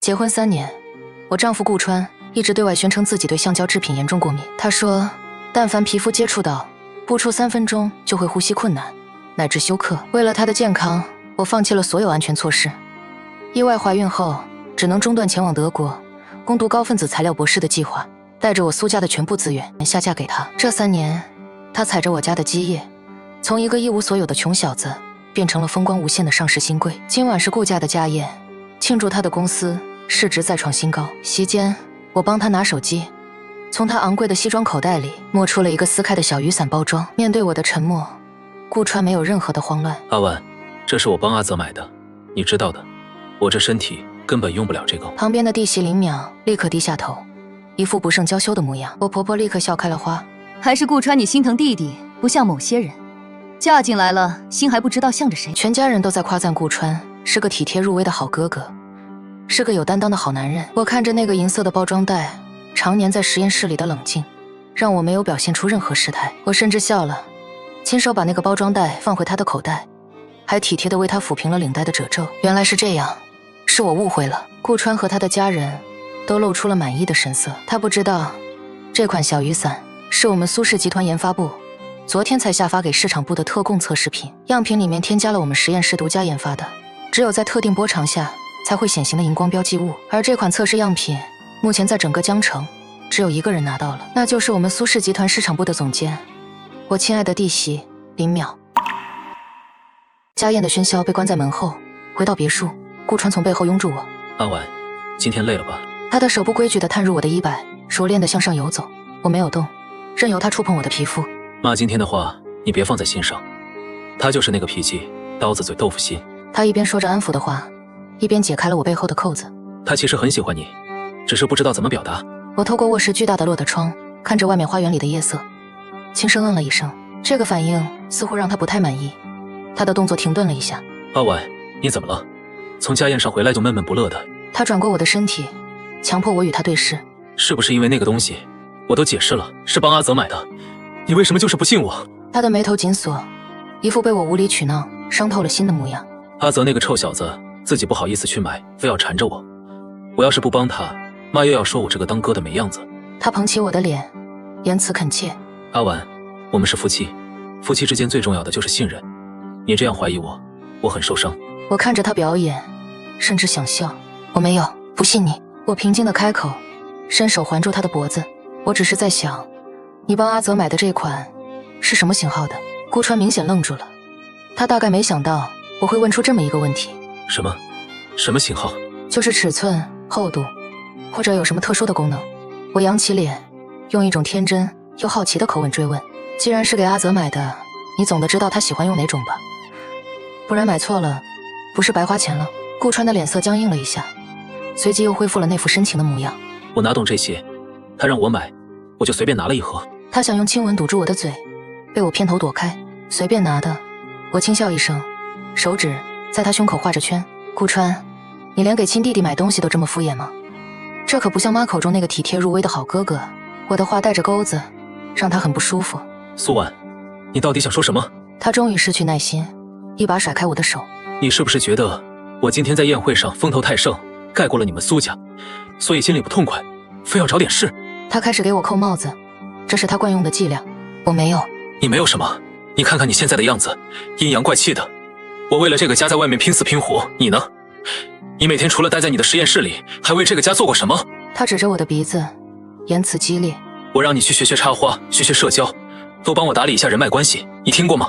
结婚3年，我丈夫顾川一直对外宣称自己对橡胶制品严重过敏。他说，但凡皮肤接触到，不出3分钟就会呼吸困难，乃至休克。为了他的健康，我放弃了所有安全措施。意外怀孕后，只能中断前往德国攻读高分子材料博士的计划，带着我苏家的全部资源下嫁给他。这3年，他踩着我家的基业，从一个一无所有的穷小子变成了风光无限的上市新贵。今晚是顾家的家宴，庆祝他的公司市值再创新高。席间，我帮他拿手机，从他昂贵的西装口袋里摸出了一个撕开的小雨伞包装。面对我的沉默，顾川没有任何的慌乱。阿万，这是我帮阿泽买的，你知道的，我这身体根本用不了这个。旁边的弟媳林淼立刻低下头，一副不胜娇羞的模样。我婆婆立刻笑开了花。还是顾川你心疼弟弟，不像某些人，嫁进来了心还不知道向着谁。全家人都在夸赞顾川是个体贴入微的好哥哥，是个有担当的好男人。我看着那个银色的包装袋，常年在实验室里的冷静，让我没有表现出任何失态。我甚至笑了，亲手把那个包装袋放回他的口袋，还体贴地为他抚平了领带的褶皱。原来是这样，是我误会了。顾川和他的家人都露出了满意的神色。他不知道，这款小雨伞是我们苏氏集团研发部昨天才下发给市场部的特供测试品，样品里面添加了我们实验室独家研发的，只有在特定波长下才会显形的荧光标记物。而这款测试样品目前在整个江城只有1个人拿到了，那就是我们苏氏集团市场部的总监，我亲爱的弟媳林淼。家宴的喧嚣被关在门后，回到别墅，顾川从背后拥住我。阿婉，今天累了吧？他的手不规矩地探入我的衣摆，熟练地向上游走。我没有动，任由他触碰我的皮肤。妈今天的话你别放在心上，他就是那个脾气，刀子嘴豆腐心。他一边说着安抚的话，一边解开了我背后的扣子。他其实很喜欢你，只是不知道怎么表达。我透过卧室巨大的落地窗，看着外面花园里的夜色，轻声嗯了一声。这个反应似乎让他不太满意，他的动作停顿了一下。阿婉，你怎么了？从家宴上回来就闷闷不乐的。他转过我的身体，强迫我与他对视。是不是因为那个东西？我都解释了，是帮阿泽买的，你为什么就是不信我？他的眉头紧锁，一副被我无理取闹伤透了心的模样。阿泽那个臭小子自己不好意思去买，非要缠着我，我要是不帮他，妈又要说我这个当哥的没样子。他捧起我的脸，言辞恳切。阿婉，我们是夫妻，夫妻之间最重要的就是信任，你这样怀疑我，我很受伤。我看着他表演，甚至想笑。我没有，不信你。我平静地开口，伸手环住他的脖子。我只是在想，你帮阿泽买的这款是什么型号的？顾川明显愣住了，他大概没想到我会问出这么一个问题。什么型号？就是尺寸、厚度，或者有什么特殊的功能。我扬起脸，用一种天真又好奇的口吻追问。既然是给阿泽买的，你总得知道他喜欢用哪种吧？不然买错了，不是白花钱了？顾川的脸色僵硬了一下，随即又恢复了那副深情的模样。我哪懂这些，他让我买，我就随便拿了一盒。他想用亲吻堵住我的嘴，被我偏头躲开。随便拿的。我轻笑一声，手指在他胸口画着圈。顾川，你连给亲弟弟买东西都这么敷衍吗？这可不像妈口中那个体贴入微的好哥哥。我的话带着钩子，让他很不舒服。苏婉，你到底想说什么？他终于失去耐心，一把甩开我的手。你是不是觉得我今天在宴会上风头太盛，盖过了你们苏家，所以心里不痛快，非要找点事？他开始给我扣帽子，这是他惯用的伎俩。我没有。你没有什么？你看看你现在的样子，阴阳怪气的。我为了这个家在外面拼死拼活，你呢？你每天除了待在你的实验室里，还为这个家做过什么？他指着我的鼻子，言辞激烈。我让你去学插花，学社交，多帮我打理一下人脉关系，你听过吗？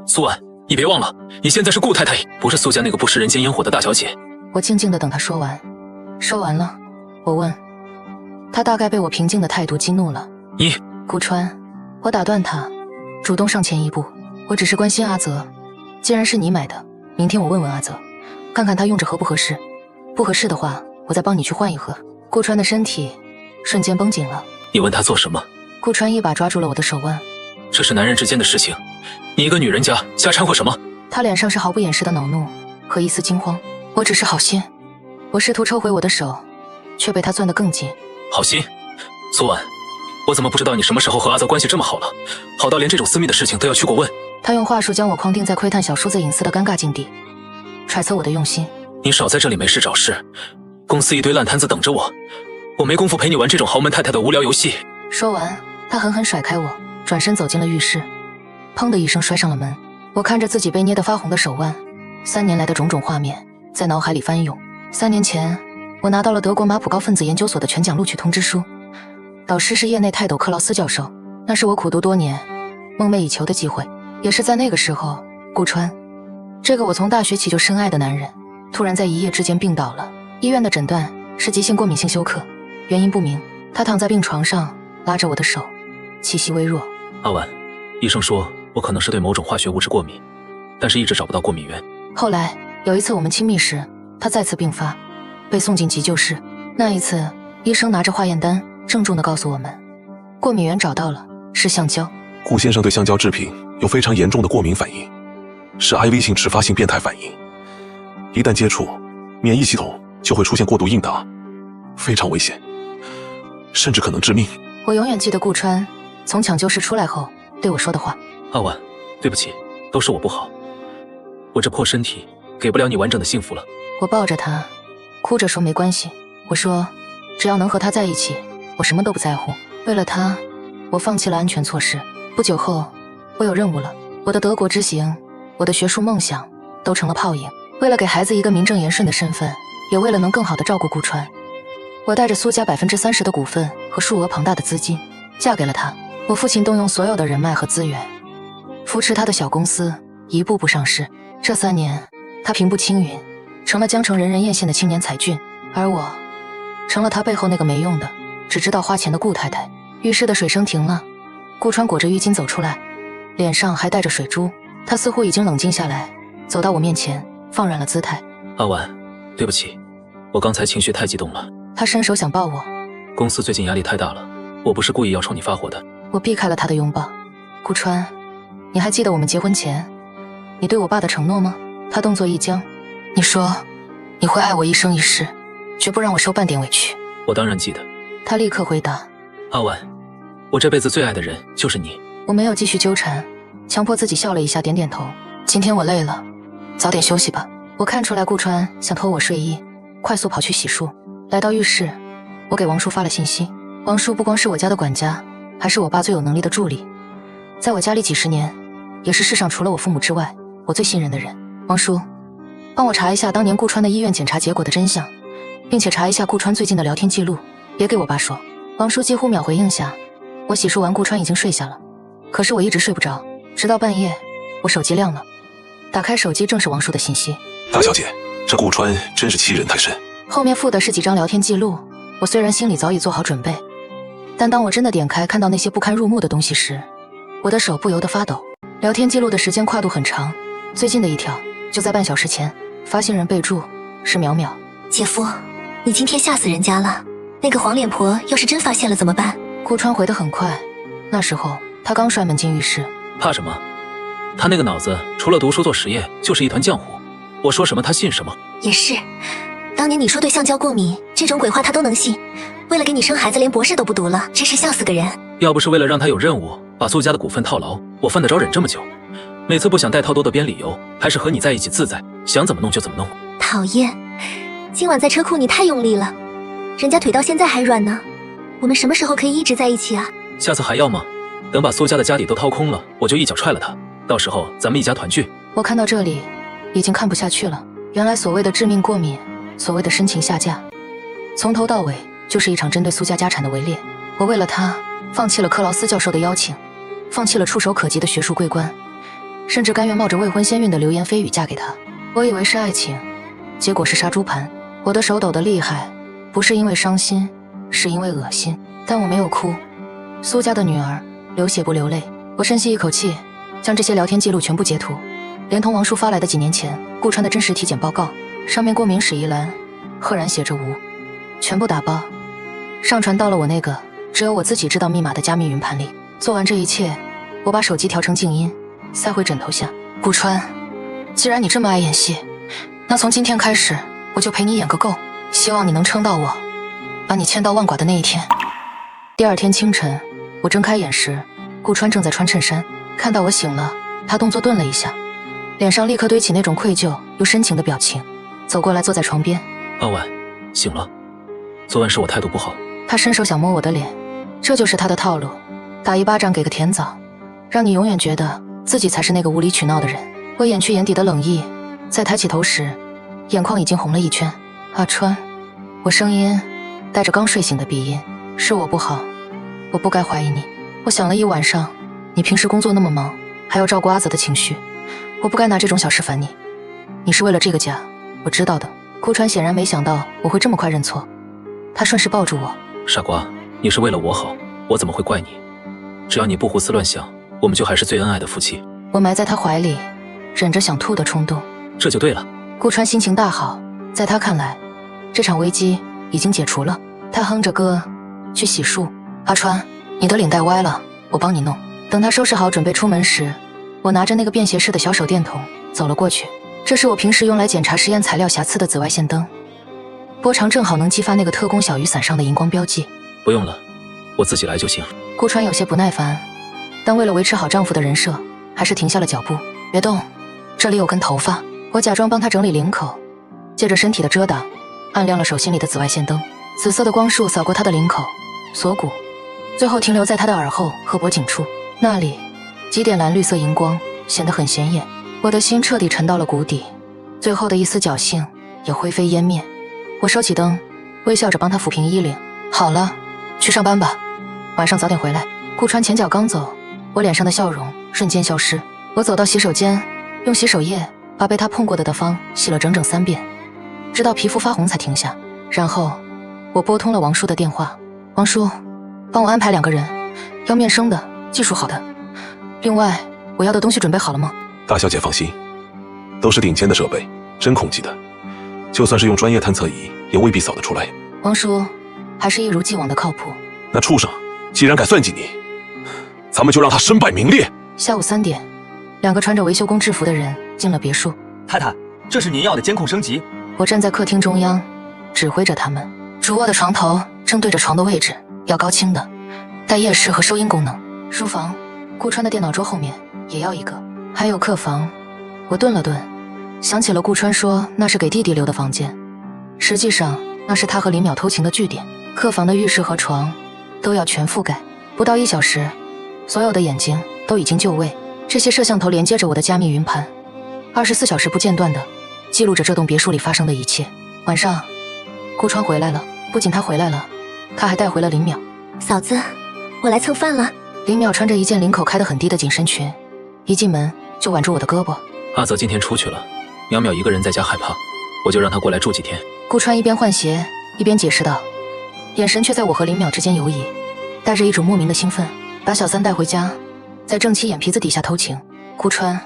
苏婉，你别忘了，你现在是顾太太，不是苏家那个不食人间烟火的大小姐。我静静地等他说完。说完了，我问他，大概被我平静的态度激怒了。你，顾川，我打断他，主动上前一步。我只是关心阿泽，既然是你买的，明天我问问阿泽，看看他用着合不合适，不合适的话，我再帮你去换一盒。顾川的身体瞬间绷紧了。你问他做什么？顾川一把抓住了我的手腕。这是男人之间的事情，你一个女人家掺和什么？他脸上是毫不掩饰的恼怒和一丝惊慌。我只是好心。我试图抽回我的手，却被他攥得更紧。好心？苏婉，我怎么不知道你什么时候和阿泽关系这么好了，好到连这种私密的事情都要去过问？他用话术将我框定在窥探小叔子隐私的尴尬境地，揣测我的用心。你少在这里没事找事，公司一堆烂摊子等着我，我没工夫陪你玩这种豪门太太的无聊游戏。说完，他狠狠甩开我，转身走进了浴室，砰的一声摔上了门。我看着自己被捏得发红的手腕，3年来的种种画面在脑海里翻涌。3年前，我拿到了德国马普高分子研究所的全奖录取通知书，导师是业内泰斗克劳斯教授，那是我苦读多年、梦寐以求的机会。也是在那个时候，顾川，这个我从大学起就深爱的男人，突然在一夜之间病倒了。医院的诊断是急性过敏性休克，原因不明。他躺在病床上，拉着我的手，气息微弱。阿婉，医生说我可能是对某种化学物质过敏，但是一直找不到过敏源。后来有一次我们亲密时，他再次病发，被送进急救室。那一次，医生拿着化验单，郑重地告诉我们，过敏源找到了，是橡胶。顾先生对橡胶制品有非常严重的过敏反应，是 IV 性迟发性变态反应，一旦接触，免疫系统就会出现过度应答，非常危险，甚至可能致命。我永远记得顾川从抢救室出来后对我说的话。阿婉，对不起，都是我不好，我这破身体给不了你完整的幸福了。我抱着他，哭着说没关系。我说，只要能和他在一起，我什么都不在乎。为了他，我放弃了安全措施。不久后，我有任务了，我的德国之行，我的学术梦想都成了泡影。为了给孩子一个名正言顺的身份，也为了能更好地照顾顾川，我带着苏家30%的股份和数额庞大的资金，嫁给了他。我父亲动用所有的人脉和资源，扶持他的小公司一步步上市。这3年，他平步青云，成了江城人人艳羡的青年才俊，而我成了他背后那个没用的、只知道花钱的顾太太。浴室的水声停了，顾川裹着浴巾走出来，脸上还带着水珠。他似乎已经冷静下来，走到我面前，放软了姿态。阿婉，对不起，我刚才情绪太激动了。他伸手想抱我，公司最近压力太大了，我不是故意要冲你发火的。我避开了他的拥抱。顾川，你还记得我们结婚前你对我爸的承诺吗？他动作一僵，你说你会爱我一生一世，绝不让我受半点委屈。我当然记得。他立刻回答。阿婉，我这辈子最爱的人就是你。我没有继续纠缠，强迫自己笑了一下，点点头。今天我累了，早点休息吧。我看出来顾川想脱我睡衣，快速跑去洗漱。来到浴室，我给王叔发了信息。王叔不光是我家的管家，还是我爸最有能力的助理，在我家里几十年，也是世上除了我父母之外，我最信任的人。王叔，帮我查一下当年顾川的医院检查结果的真相，并且查一下顾川最近的聊天记录，别给我爸说。王叔几乎秒回应下。我洗漱完，顾川已经睡下了，可是我一直睡不着，直到半夜，我手机亮了，打开手机正是王叔的信息。大小姐，这顾川真是欺人太甚。后面附的是几张聊天记录，我虽然心里早已做好准备，但当我真的点开看到那些不堪入目的东西时，我的手不由得发抖。聊天记录的时间跨度很长，最近的一条就在半小时前，发信人备注是淼淼。姐夫，你今天吓死人家了，那个黄脸婆要是真发现了怎么办？顾川回得很快，那时候他刚摔门进浴室。怕什么？他那个脑子除了读书做实业就是一团浆糊，我说什么他信什么。也是，当年你说对橡胶过敏这种鬼话他都能信，为了给你生孩子连博士都不读了，真是笑死个人。要不是为了让他有任务把苏家的股份套牢，我犯得着忍这么久。每次不想带套多的编理由，还是和你在一起自在，想怎么弄就怎么弄。讨厌，今晚在车库你太用力了，人家腿到现在还软呢。我们什么时候可以一直在一起啊？下次还要吗？等把苏家的家底都掏空了，我就一脚踹了他，到时候咱们一家团聚。我看到这里已经看不下去了，原来所谓的致命过敏，所谓的深情下嫁，从头到尾就是一场针对苏家家产的围猎。我为了他放弃了克劳斯教授的邀请，放弃了触手可及的学术桂冠，甚至甘愿冒着未婚先孕的流言蜚语嫁给他。我以为是爱情，结果是杀猪盘。我的手抖得厉害，不是因为伤心，是因为恶心。但我没有哭。苏家的女儿流血不流泪。我深吸一口气，将这些聊天记录全部截图，连同王叔发来的几年前顾川的真实体检报告，上面过敏史一栏赫然写着无，全部打包上传到了我那个只有我自己知道密码的加密云盘里。做完这一切，我把手机调成静音，塞回枕头下。顾川，既然你这么爱演戏，那从今天开始我就陪你演个够，希望你能撑到我把你千刀万剐的那一天。第二天清晨，我睁开眼时，顾川正在穿衬衫。看到我醒了，他动作顿了一下，脸上立刻堆起那种愧疚又深情的表情，走过来坐在床边。阿婉，醒了，昨晚是我态度不好。他伸手想摸我的脸，这就是他的套路，打一巴掌给个甜枣，让你永远觉得自己才是那个无理取闹的人。我掩去眼底的冷意，在抬起头时，眼眶已经红了一圈。阿川，我声音带着刚睡醒的鼻音，是我不好，我不该怀疑你。我想了一晚上，你平时工作那么忙，还要照顾阿泽的情绪，我不该拿这种小事烦你。你是为了这个家，我知道的。顾川显然没想到我会这么快认错，他顺势抱住我。傻瓜，你是为了我好，我怎么会怪你？只要你不胡思乱想，我们就还是最恩爱的夫妻。我埋在他怀里，忍着想吐的冲动。这就对了。顾川心情大好，在他看来，这场危机已经解除了。他哼着歌去洗漱。阿川，你的领带歪了，我帮你弄。等他收拾好准备出门时，我拿着那个便携式的小手电筒走了过去。这是我平时用来检查实验材料瑕疵的紫外线灯，波长正好能激发那个特工小雨伞上的荧光标记。不用了，我自己来就行。顾川有些不耐烦，但为了维持好丈夫的人设，还是停下了脚步。别动，这里有根头发。我假装帮他整理领口，借着身体的遮挡，按亮了手心里的紫外线灯。紫色的光束扫过他的领口、锁骨，最后停留在他的耳后和脖颈处，那里几点蓝绿色荧光显得很显眼。我的心彻底沉到了谷底，最后的一丝侥幸也灰飞烟灭。我收起灯，微笑着帮他抚平衣领。好了，去上班吧，晚上早点回来。顾川前脚刚走，我脸上的笑容瞬间消失。我走到洗手间，用洗手液把被他碰过的地方洗了整整3遍，直到皮肤发红才停下。然后我拨通了王叔的电话。王叔，帮我安排2个人，要面生的，技术好的。另外，我要的东西准备好了吗？大小姐放心，都是顶尖的设备，针孔级的，就算是用专业探测仪，也未必扫得出来。王叔还是一如既往的靠谱。那畜生既然敢算计你，咱们就让他身败名裂。下午3点，2个穿着维修工制服的人进了别墅。太太，这是您要的监控升级。我站在客厅中央，指挥着他们。主卧的床头正对着床的位置，要高清的，带夜视和收音功能。书房，顾川的电脑桌后面也要一个。还有客房。我顿了顿，想起了顾川说那是给弟弟留的房间，实际上那是他和林淼偷情的据点。客房的浴室和床都要全覆盖。不到1小时，所有的眼睛都已经就位。这些摄像头连接着我的加密云盘，24小时不间断的记录着这栋别墅里发生的一切。晚上，顾川回来了，不仅他回来了，他还带回了林淼。嫂子，我来蹭饭了。林淼穿着一件领口开得很低的紧身裙，一进门就挽住我的胳膊。阿泽今天出去了，淼淼一个人在家害怕，我就让他过来住几天。顾川一边换鞋一边解释道，眼神却在我和林淼之间游移，带着一种莫名的兴奋。把小三带回家，在正妻眼皮子底下偷情。顾川，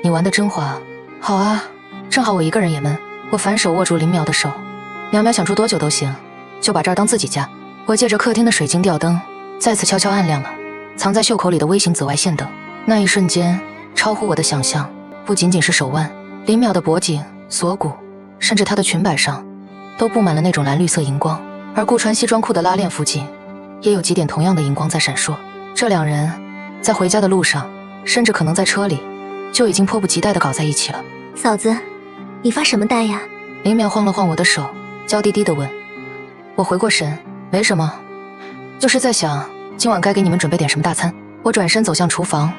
你玩得真花。好啊，正好我一个人也闷。我反手握住林淼的手，淼淼想住多久都行，就把这儿当自己家。我借着客厅的水晶吊灯，再次悄悄按亮了藏在袖口里的微型紫外线灯。那一瞬间，超乎我的想象，不仅仅是手腕，林淼的脖颈、锁骨，甚至她的裙摆上，都布满了那种蓝绿色荧光。而顾川西装裤的拉链附近，也有几点同样的荧光在闪烁。这2人在回家的路上，甚至可能在车里，就已经迫不及待地搞在一起了。嫂子，你发什么呆呀？林淼晃了晃我的手，娇滴滴地问。我回过神，没什么，就是在想今晚该给你们准备点什么大餐。我转身走向厨房，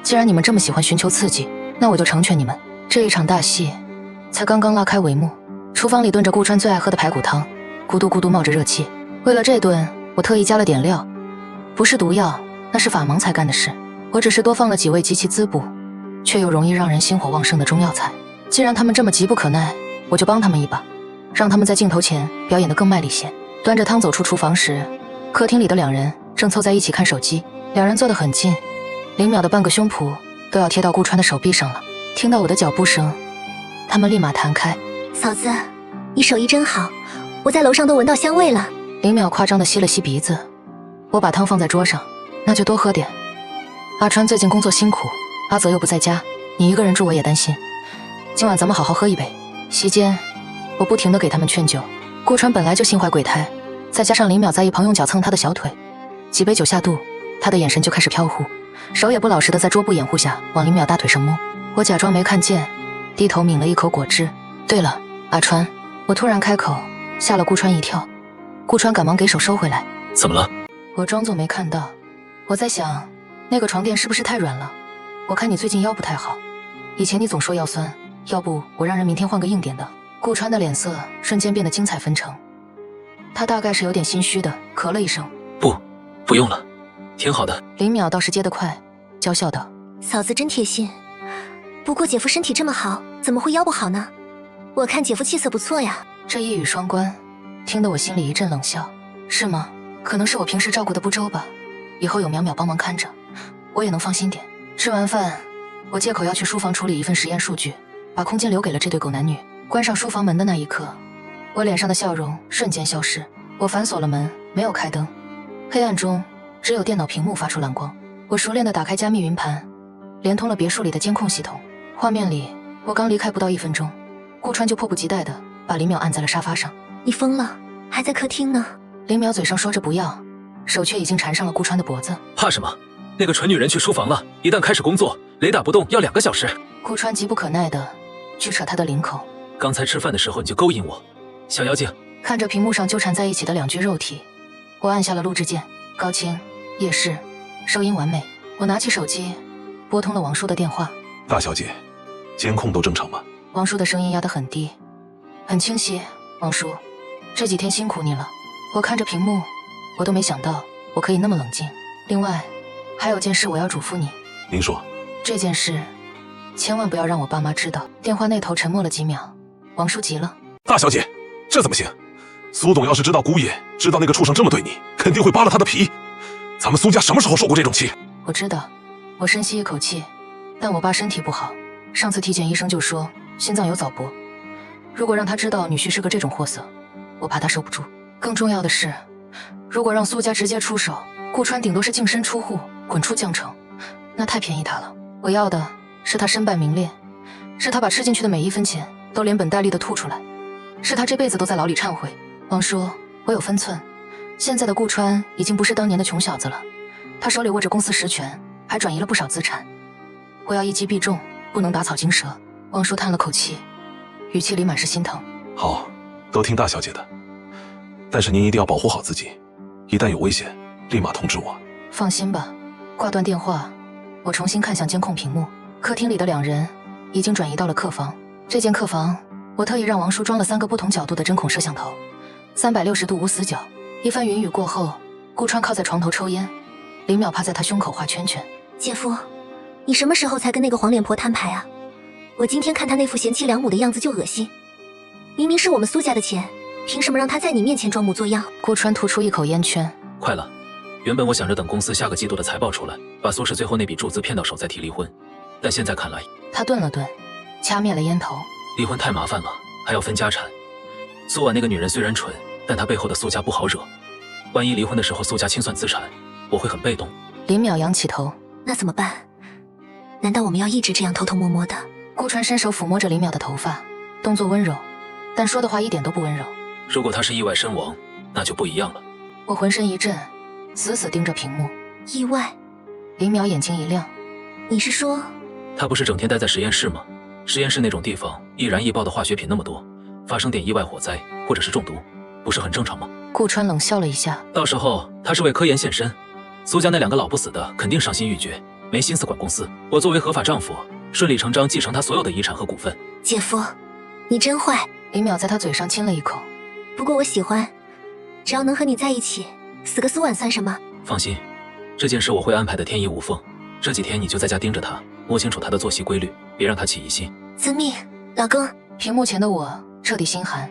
既然你们这么喜欢寻求刺激，那我就成全你们。这一场大戏才刚刚拉开帷幕，厨房里炖着顾川最爱喝的排骨汤，咕嘟咕嘟冒着热气。为了这顿，我特意加了点料，不是毒药，那是法盲才干的事。我只是多放了几味极其滋补，却又容易让人心火旺盛的中药材。既然他们这么急不可耐，我就帮他们一把，让他们在镜头前表演得更卖力些。端着汤走出厨房时，客厅里的2人正凑在一起看手机，2人坐得很近，林淼的半个胸脯都要贴到顾川的手臂上了。听到我的脚步声，他们立马弹开。嫂子，你手艺真好，我在楼上都闻到香味了。林淼夸张地吸了吸鼻子。我把汤放在桌上，那就多喝点。阿川最近工作辛苦，阿泽又不在家，你一个人住我也担心。今晚咱们好好喝一杯。席间，我不停地给他们劝酒。顾川本来就心怀鬼胎，再加上林淼在一旁用脚蹭他的小腿，几杯酒下肚，他的眼神就开始飘忽，手也不老实的在桌布掩护下往林淼大腿上摸。我假装没看见，低头抿了一口果汁。对了，阿川，我突然开口，吓了顾川一跳。顾川赶忙给手收回来。怎么了？我装作没看到。我在想，那个床垫是不是太软了？我看你最近腰不太好，以前你总说腰酸，要不我让人明天换个硬点的。顾川的脸色瞬间变得精彩纷呈，他大概是有点心虚的，咳了一声。不用了，挺好的。林淼倒是接得快，娇笑道：嫂子真贴心。不过姐夫身体这么好，怎么会腰不好呢？我看姐夫气色不错呀。这一语双关，听得我心里一阵冷笑。是吗？可能是我平时照顾的不周吧。以后有淼淼帮忙看着，我也能放心点。吃完饭，我借口要去书房处理一份实验数据，把空间留给了这对狗男女。关上书房门的那一刻，我脸上的笑容瞬间消失。我反锁了门，没有开灯，黑暗中只有电脑屏幕发出蓝光。我熟练地打开加密云盘，连通了别墅里的监控系统。画面里，我刚离开不到1分钟，顾川就迫不及待地把林淼按在了沙发上。你疯了，还在客厅呢。林淼嘴上说着不要，手却已经缠上了顾川的脖子。怕什么？那个蠢女人去书房了，一旦开始工作，雷打不动要2个小时。顾川急不可耐地去扯他的领口。刚才吃饭的时候你就勾引我，小妖精。看着屏幕上纠缠在一起的2具肉体，我按下了录制键。高清、夜视，收音完美。我拿起手机，拨通了王叔的电话。大小姐，监控都正常吗？王叔的声音压得很低，很清晰。王叔，这几天辛苦你了。我看着屏幕，我都没想到我可以那么冷静。另外，还有件事我要嘱咐你。您说。这件事，千万不要让我爸妈知道。电话那头沉默了几秒，王叔急了。大小姐，这怎么行？苏董要是知道姑爷知道那个畜生这么对你，肯定会扒了他的皮。咱们苏家什么时候受过这种气？我知道。我深吸一口气。但我爸身体不好，上次体检医生就说心脏有早搏。如果让他知道女婿是个这种货色，我怕他受不住。更重要的是，如果让苏家直接出手，顾川顶多是净身出户，滚出江城，那太便宜他了。我要的是他身败名裂，是他把吃进去的每1分钱都连本带利的吐出来，是他这辈子都在牢里忏悔。王叔，我有分寸。现在的顾川已经不是当年的穷小子了，他手里握着公司实权，还转移了不少资产。我要一击必中，不能打草惊蛇。王叔叹了口气，语气里满是心疼。好，都听大小姐的。但是您一定要保护好自己，一旦有危险，立马通知我。放心吧。挂断电话，我重新看向监控屏幕，客厅里的2人已经转移到了客房。这间客房，我特意让王叔装了3个不同角度的针孔摄像头，360度无死角。一番云雨过后，顾川靠在床头抽烟，林淼趴在他胸口画圈圈。姐夫，你什么时候才跟那个黄脸婆摊牌啊？我今天看她那副贤妻良母的样子就恶心。明明是我们苏家的钱，凭什么让她在你面前装模作样？顾川吐出一口烟圈。快了，原本我想着等公司下个季度的财报出来，把苏氏最后那笔注资骗到手再提离婚，但现在看来……他顿了顿，掐灭了烟头。离婚太麻烦了，还要分家产。苏婉那个女人虽然蠢，但她背后的苏家不好惹。万一离婚的时候苏家清算资产，我会很被动。林淼仰起头。那怎么办？难道我们要一直这样偷偷摸摸的？顾川伸手抚摸着林淼的头发，动作温柔，但说的话一点都不温柔。如果她是意外身亡，那就不一样了。我浑身一震，死死盯着屏幕。意外？林淼眼睛一亮。你是说……她不是整天待在实验室吗？实验室那种地方，易燃易爆的化学品那么多，发生点意外火灾或者是中毒，不是很正常吗？顾川冷笑了一下。到时候他是为科研献身，苏家那2个老不死的肯定伤心欲绝，没心思管公司。我作为合法丈夫，顺理成章继承他所有的遗产和股份。姐夫，你真坏。林淼在他嘴上亲了一口。不过我喜欢，只要能和你在一起，死个苏婉算什么？放心，这件事我会安排的天衣无缝。这几天你就在家盯着他，摸清楚他的作息规律，别让他起疑心。遵命，老公。屏幕前的我彻底心寒。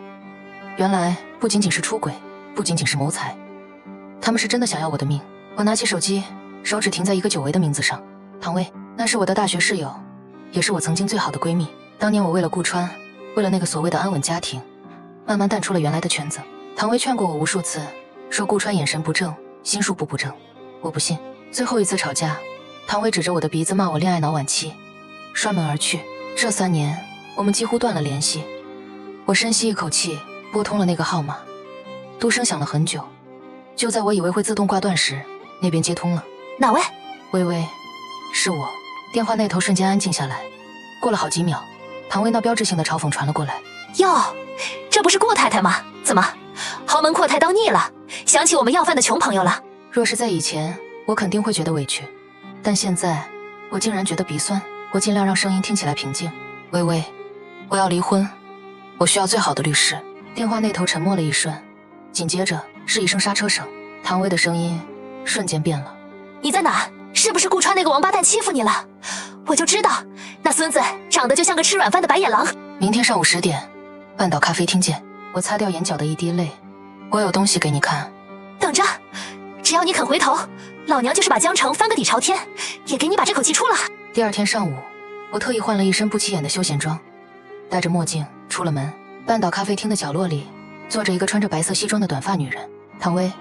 原来不仅仅是出轨，不仅仅是谋财，他们是真的想要我的命。我拿起手机，手指停在一个久违的名字上，唐薇。那是我的大学室友，也是我曾经最好的闺蜜。当年我为了顾川，为了那个所谓的安稳家庭，慢慢淡出了原来的圈子。唐薇劝过我无数次，说顾川眼神不正，心术不正。我不信。最后一次吵架，唐薇指着我的鼻子骂我恋爱脑晚期，摔门而去。这3年，我们几乎断了联系。我深吸一口气，拨通了那个号码。嘟声响了很久，就在我以为会自动挂断时，那边接通了。哪位？微微，是我。电话那头瞬间安静下来。过了好几秒，唐薇那标志性的嘲讽传了过来。哟，这不是顾太太吗？怎么豪门阔太当腻了，想起我们要饭的穷朋友了。若是在以前，我肯定会觉得委屈，但现在我竟然觉得鼻酸。我尽量让声音听起来平静。微微，我要离婚，我需要最好的律师。电话那头沉默了一瞬，紧接着是一声刹车声，唐薇的声音瞬间变了。你在哪？是不是顾川那个王八蛋欺负你了？我就知道，那孙子长得就像个吃软饭的白眼狼。明天上午10点，半岛咖啡厅见。我擦掉眼角的一滴泪，我有东西给你看。等着，只要你肯回头，老娘就是把江城翻个底朝天，也给你把这口气出了。第二天上午，我特意换了一身不起眼的休闲装，戴着墨镜出了门。半岛咖啡厅的角落里，坐着一个穿着白色西装的短发女人，唐薇，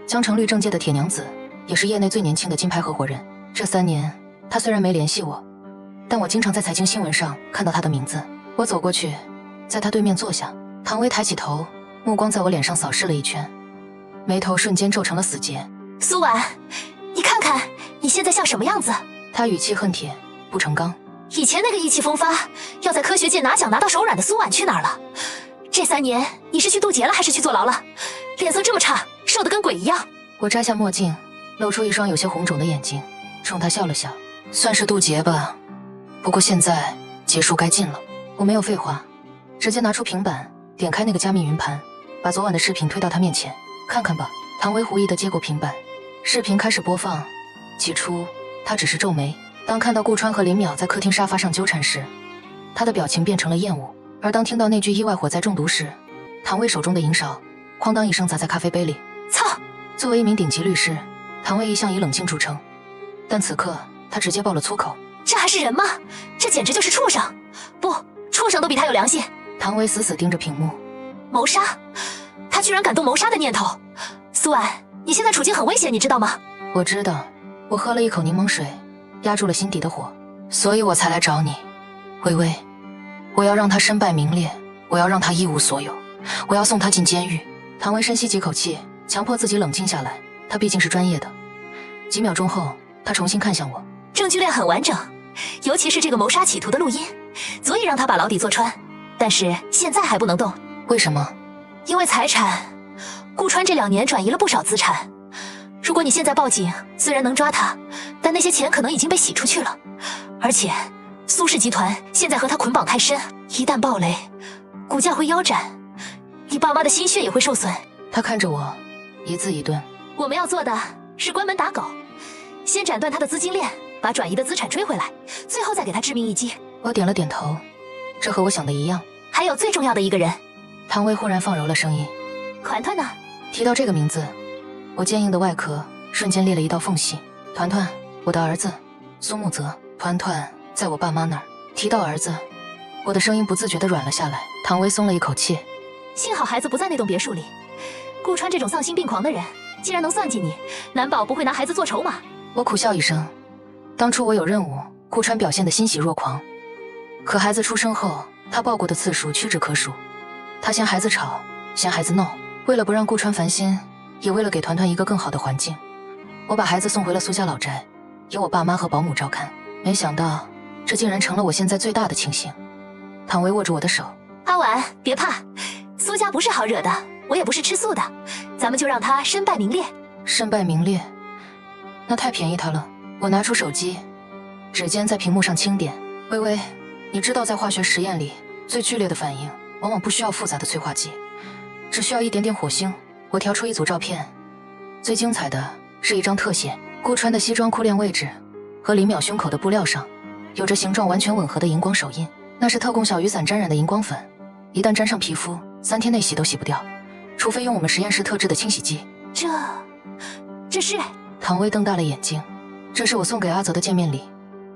江城律政界的铁娘子，也是业内最年轻的金牌合伙人。这3年，她虽然没联系我，但我经常在财经新闻上看到她的名字。我走过去，在她对面坐下。唐薇抬起头，目光在我脸上扫视了一圈，眉头瞬间皱成了死结。苏婉，你看看你现在像什么样子？她语气恨铁不成钢。以前那个意气风发，要在科学界拿奖拿到手软的苏婉去哪儿了？这3年你是去渡劫了还是去坐牢了？脸色这么差，瘦得跟鬼一样。我摘下墨镜，露出一双有些红肿的眼睛，冲他笑了笑。算是渡劫吧，不过现在劫数该尽了。我没有废话，直接拿出平板，点开那个加密云盘，把昨晚的视频推到他面前。看看吧。唐薇狐疑地接过平板，视频开始播放。起初他只是皱眉，当看到顾川和林淼在客厅沙发上纠缠时，他的表情变成了厌恶。而当听到那句意外火灾中毒时，唐薇手中的银勺哐当一声砸在咖啡杯里。操！作为一名顶级律师，唐薇一向以冷静著称，但此刻他直接爆了粗口。这还是人吗？这简直就是畜生！不，畜生都比他有良心。唐薇死死盯着屏幕。谋杀？他居然敢动谋杀的念头！苏婉，你现在处境很危险，你知道吗？我知道。我喝了一口柠檬水，压住了心底的火，所以我才来找你。微微，我要让他身败名裂，我要让他一无所有，我要送他进监狱。唐薇深吸几口气，强迫自己冷静下来，他毕竟是专业的。几秒钟后，他重新看向我。证据链很完整，尤其是这个谋杀企图的录音，足以让他把牢底坐穿。但是现在还不能动。为什么？因为财产，顾川这2年转移了不少资产。如果你现在报警，虽然能抓他，但那些钱可能已经被洗出去了。而且苏氏集团现在和他捆绑太深，一旦暴雷，股价会腰斩，你爸妈的心血也会受损。他看着我，一字一顿。我们要做的是关门打狗，先斩断他的资金链，把转移的资产追回来，最后再给他致命一击。我点了点头，这和我想的一样。还有最重要的一个人。唐薇忽然放柔了声音。团团呢？提到这个名字，我坚硬的外壳瞬间裂了一道缝隙。团团，我的儿子苏木泽。团团在我爸妈那儿。提到儿子，我的声音不自觉地软了下来。唐薇松了一口气。幸好孩子不在那栋别墅里。顾川这种丧心病狂的人，既然能算计你，难保不会拿孩子做筹码。我苦笑一声。当初我有任务，顾川表现得欣喜若狂，可孩子出生后，他抱过的次数屈指可数。他嫌孩子吵，嫌孩子闹。为了不让顾川烦心，也为了给团团一个更好的环境，我把孩子送回了苏家老宅，由我爸妈和保姆照看。没想到，这竟然成了我现在最大的庆幸。唐薇握住我的手。阿婉，别怕，苏家不是好惹的，我也不是吃素的，咱们就让他身败名裂。身败名裂？那太便宜他了。我拿出手机，指尖在屏幕上轻点。微微，你知道在化学实验里，最剧烈的反应往往不需要复杂的催化剂，只需要一点点火星。我调出一组照片，最精彩的是一张特写。顾川的西装裤链位置和林淼胸口的布料上有着形状完全吻合的荧光手印，那是特供小雨伞沾染的荧光粉，一旦沾上皮肤，3天内洗都洗不掉，除非用我们实验室特制的清洗剂。这是……唐薇瞪大了眼睛。这是我送给阿泽的见面礼。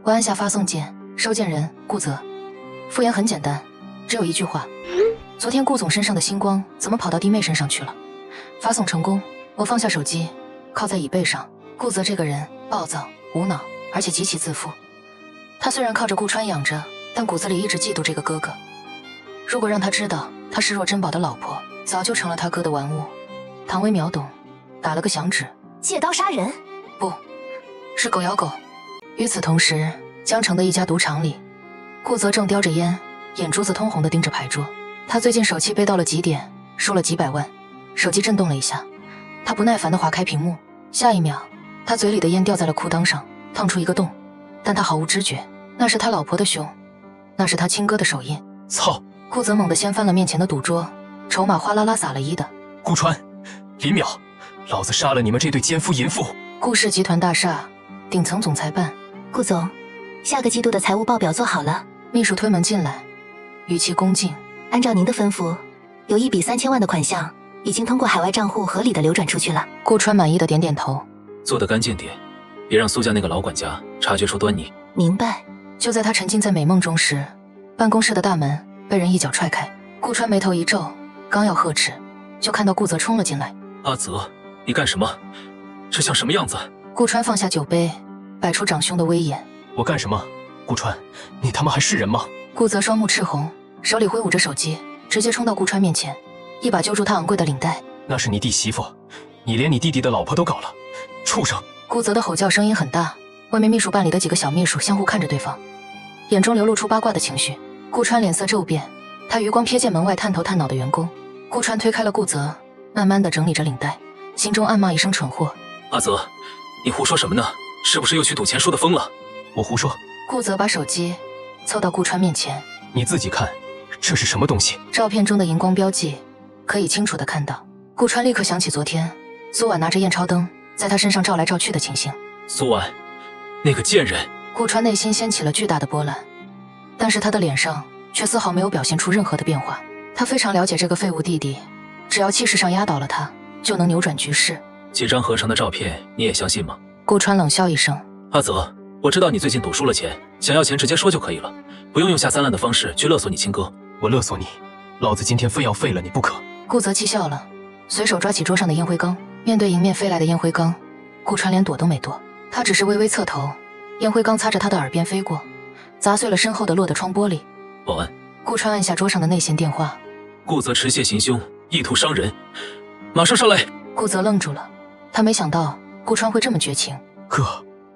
我按下发送键，收件人顾泽。复言很简单，只有一句话：昨天顾总身上的星光怎么跑到弟妹身上去了？发送成功。我放下手机，靠在椅背上。顾泽这个人暴躁无脑，而且极其自负。他虽然靠着顾川养着，但骨子里一直嫉妒这个哥哥。如果让他知道他视若珍宝的老婆早就成了他哥的玩物。唐薇秒懂，打了个响指。借刀杀人？不是狗咬狗。与此同时，江城的一家赌场里，顾泽正叼着烟，眼珠子通红地盯着牌桌。他最近手气背到了极点，输了几百万。手机震动了一下，他不耐烦地划开屏幕，下一秒，他嘴里的烟掉在了裤裆上，烫出一个洞，但他毫无知觉，那是他老婆的胸，那是他亲哥的手印。操！顾泽猛地掀翻了面前的赌桌，筹码哗啦啦撒了一的。顾川，林淼，老子杀了你们这对奸夫淫妇！顾氏集团大厦顶层总裁办，顾总，下个季度的财务报表做好了。秘书推门进来，语气恭敬。按照您的吩咐，有一笔3000万的款项已经通过海外账户合理的流转出去了。顾川满意的点点头，做得干净点，别让苏家那个老管家察觉出端倪。明白。就在他沉浸在美梦中时，办公室的大门被人一脚踹开。顾川眉头一皱，刚要呵斥，就看到顾泽冲了进来。阿泽，你干什么？这像什么样子？顾川放下酒杯，摆出长兄的威严。我干什么？顾川，你他妈还是人吗？顾泽双目赤红，手里挥舞着手机，直接冲到顾川面前，一把揪住他昂贵的领带。那是你弟媳妇，你连你弟弟的老婆都搞了，畜生！顾泽的吼叫声音很大，外面秘书办里的几个小秘书相互看着对方，眼中流露出八卦的情绪。顾川脸色骤变，他余光瞥见门外探头探脑的员工。顾川推开了顾泽，慢慢地整理着领带，心中暗骂一声蠢货。阿泽，你胡说什么呢？是不是又去赌钱输得疯了？我胡说。顾泽把手机凑到顾川面前，你自己看，这是什么东西？照片中的荧光标记可以清楚地看到。顾川立刻想起昨天苏婉拿着验钞灯在他身上照来照去的情形。苏婉，那个贱人！顾川内心掀起了巨大的波澜，但是他的脸上却丝毫没有表现出任何的变化。他非常了解这个废物弟弟，只要气势上压倒了他，就能扭转局势。几张和尚的照片你也相信吗？顾川冷笑一声。阿泽，我知道你最近赌输了钱，想要钱直接说就可以了，不用用下三滥的方式去勒索你亲哥。我勒索你，老子今天非要废了你不可！顾泽气笑了，随手抓起桌上的烟灰缸。面对迎面飞来的烟灰缸，顾川连躲都没躲，他只是微微侧头，烟灰缸擦着他的耳边飞过，砸碎了身后的落的窗玻璃。保安！顾川按下桌上的内线电话。顾泽持械行凶，意图伤人，马上上来！顾泽愣住了，他没想到顾川会这么绝情。哥，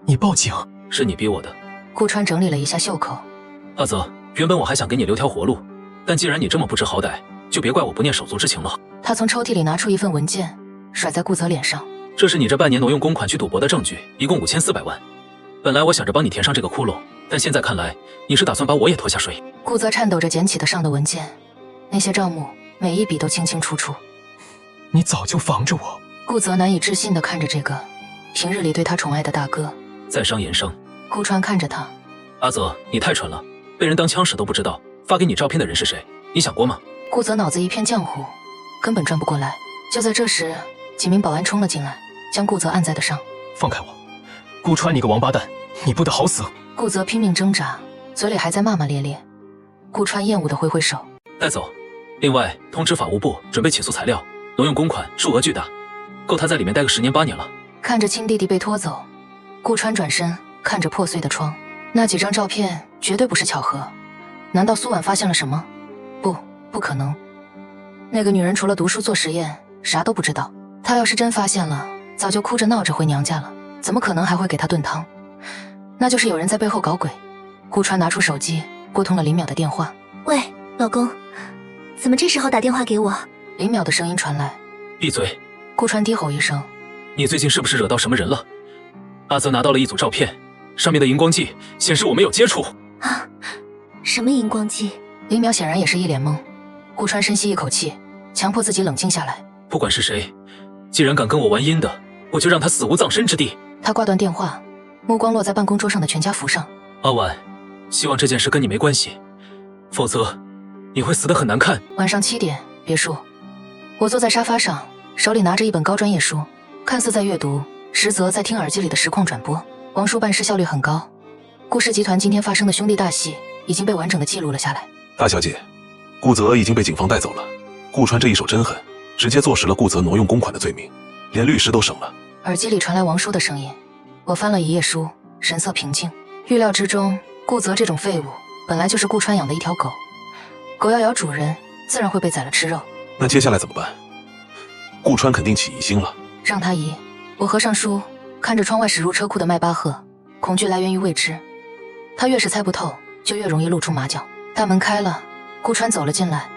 你报警！是你逼我的。顾川整理了一下袖口。阿泽，原本我还想给你留条活路，但既然你这么不知好歹，就别怪我不念手足之情了。他从抽屉里拿出一份文件，甩在顾泽脸上。这是你这半年挪用公款去赌博的证据，一共5400万。本来我想着帮你填上这个窟窿，但现在看来，你是打算把我也拖下水。顾泽颤抖着捡起的上的文件，那些账目每一笔都清清楚楚。你早就防着我。顾泽难以置信地看着这个平日里对他宠爱的大哥。在商言商。顾川看着他。阿泽，你太蠢了，被人当枪使都不知道，发给你照片的人是谁？你想过吗？顾泽脑子一片浆糊，根本转不过来。就在这时，几名保安冲了进来，将顾泽按在的上。放开我！顾川，你个王八蛋，你不得好死！顾泽拼命挣扎，嘴里还在骂骂咧咧。顾川厌恶地挥挥手，带走。另外，通知法务部准备起诉材料，挪用公款数额巨大，够他在里面待个10年8年了。看着亲弟弟被拖走，顾川转身看着破碎的窗，那几张照片绝对不是巧合。难道苏婉发现了什么？不可能。那个女人除了读书做实验，啥都不知道。她要是真发现了，早就哭着闹着回娘家了，怎么可能还会给她炖汤？那就是有人在背后搞鬼。顾川拿出手机，拨通了林淼的电话。喂，老公，怎么这时候打电话给我？林淼的声音传来。闭嘴！顾川低吼一声。你最近是不是惹到什么人了？阿泽拿到了一组照片，上面的荧光剂显示我们有接触。啊？什么荧光剂？林淼显然也是一脸懵。顾川深吸一口气，强迫自己冷静下来。不管是谁，既然敢跟我玩阴的，我就让他死无葬身之地。他挂断电话，目光落在办公桌上的全家福上。阿婉，希望这件事跟你没关系，否则你会死得很难看。晚上7点，别墅。我坐在沙发上，手里拿着一本高专业书，看似在阅读，实则在听耳机里的实况转播。王叔办事效率很高，顾氏集团今天发生的兄弟大戏已经被完整的记录了下来。大小姐，顾泽已经被警方带走了。顾川这一手真狠，直接坐实了顾泽挪用公款的罪名，连律师都省了。耳机里传来王叔的声音。我翻了一页书，神色平静。预料之中，顾泽这种废物本来就是顾川养的一条狗，狗要咬主人，自然会被宰了吃肉。那接下来怎么办？顾川肯定起疑心了。让他疑。我合上书，看着窗外驶入车库的迈巴赫，恐惧来源于未知。他越是猜不透，就越容易露出马脚。大门开了，顾川走了进来。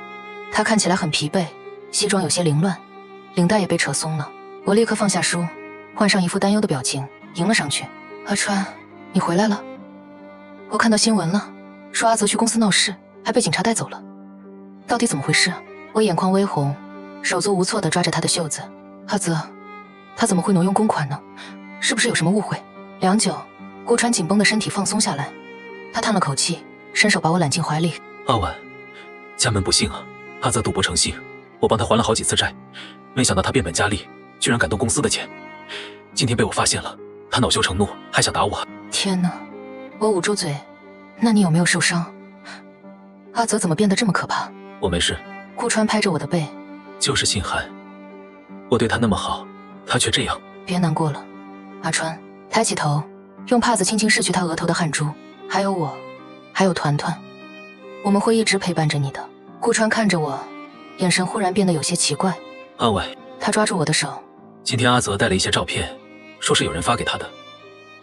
他看起来很疲惫，西装有些凌乱，领带也被扯松了。我立刻放下书，换上一副担忧的表情，迎了上去。阿川，你回来了。我看到新闻了，说阿泽去公司闹事，还被警察带走了。到底怎么回事？我眼眶微红，手足无措地抓着他的袖子。阿泽，他怎么会挪用公款呢？是不是有什么误会？良久，顾川紧绷的身体放松下来，他叹了口气，伸手把我揽进怀里。阿婉，家门不幸啊，阿泽赌博成性，我帮他还了好几次债，没想到他变本加厉，居然敢动公司的钱。今天被我发现了，他恼羞成怒，还想打我。天哪！我捂住嘴。那你有没有受伤？阿泽怎么变得这么可怕？我没事。顾川拍着我的背。就是心寒，我对他那么好，他却这样。别难过了，阿川。抬起头，用帕子轻轻拭去他额头的汗珠。还有我，还有团团，我们会一直陪伴着你的。顾川看着我，眼神忽然变得有些奇怪。阿伟，他抓住我的手。今天阿泽带了一些照片，说是有人发给他的，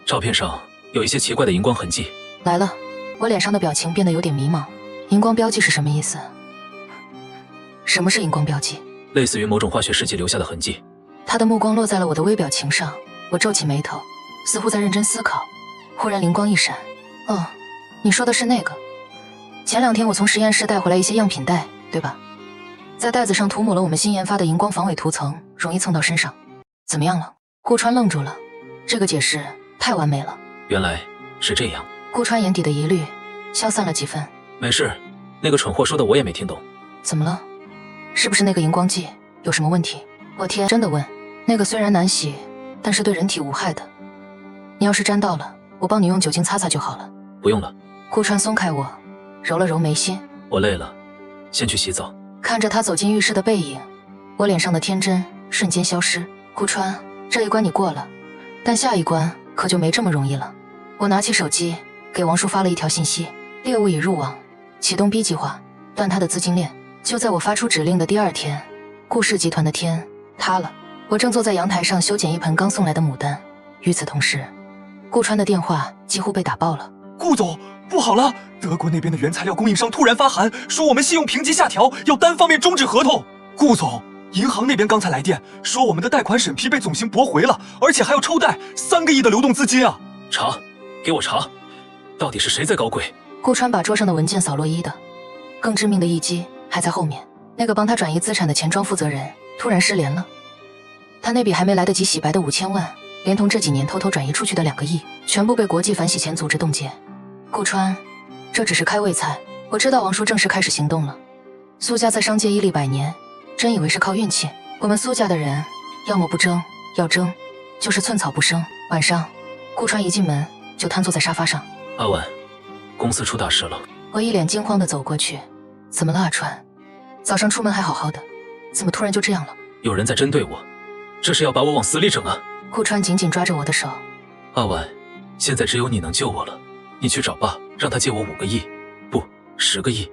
照片上有一些奇怪的荧光痕迹。来了，我脸上的表情变得有点迷茫。荧光标记是什么意思？什么是荧光标记？类似于某种化学试剂留下的痕迹。他的目光落在了我的微表情上，我皱起眉头，似乎在认真思考。忽然灵光一闪，哦，你说的是那个。前2天我从实验室带回来一些样品袋，对吧？在袋子上涂抹了我们新研发的荧光防伪涂层，容易蹭到身上。怎么样了？顾川愣住了，这个解释太完美了。原来是这样。顾川眼底的疑虑消散了几分。没事，那个蠢货说的我也没听懂。怎么了？是不是那个荧光剂有什么问题？我天真的问。那个虽然难洗，但是对人体无害的。你要是沾到了，我帮你用酒精擦擦就好了。不用了。顾川松开我，揉了揉眉心。我累了，先去洗澡。看着他走进浴室的背影，我脸上的天真瞬间消失。顾川，这一关你过了，但下一关可就没这么容易了。我拿起手机，给王叔发了一条信息：猎物已入网，启动 B 计划，断他的资金链。就在我发出指令的第2天，顾氏集团的天塌了。我正坐在阳台上修剪一盆刚送来的牡丹，与此同时，顾川的电话几乎被打爆了。顾总，不好了！德国那边的原材料供应商突然发函，说我们信用评级下调，要单方面终止合同。顾总，银行那边刚才来电，说我们的贷款审批被总行驳回了，而且还要抽贷3个亿的流动资金啊！查，给我查，到底是谁在搞鬼？顾川把桌上的文件扫落一的，更致命的一击还在后面。那个帮他转移资产的钱庄负责人突然失联了，他那笔还没来得及洗白的5000万，连同这几年偷偷转移出去的2个亿，全部被国际反洗钱组织冻结。顾川，这只是开胃菜。我知道王叔正式开始行动了。苏家在商界屹立100年，真以为是靠运气？我们苏家的人，要么不争，要争就是寸草不生。晚上，顾川一进门就瘫坐在沙发上。阿婉，公司出大事了。我一脸惊慌地走过去。怎么了，阿川？早上出门还好好的，怎么突然就这样了？有人在针对我，这是要把我往死里整啊！顾川紧紧抓着我的手。阿婉，现在只有你能救我了。你去找爸，让他借我5个亿，不，10个亿。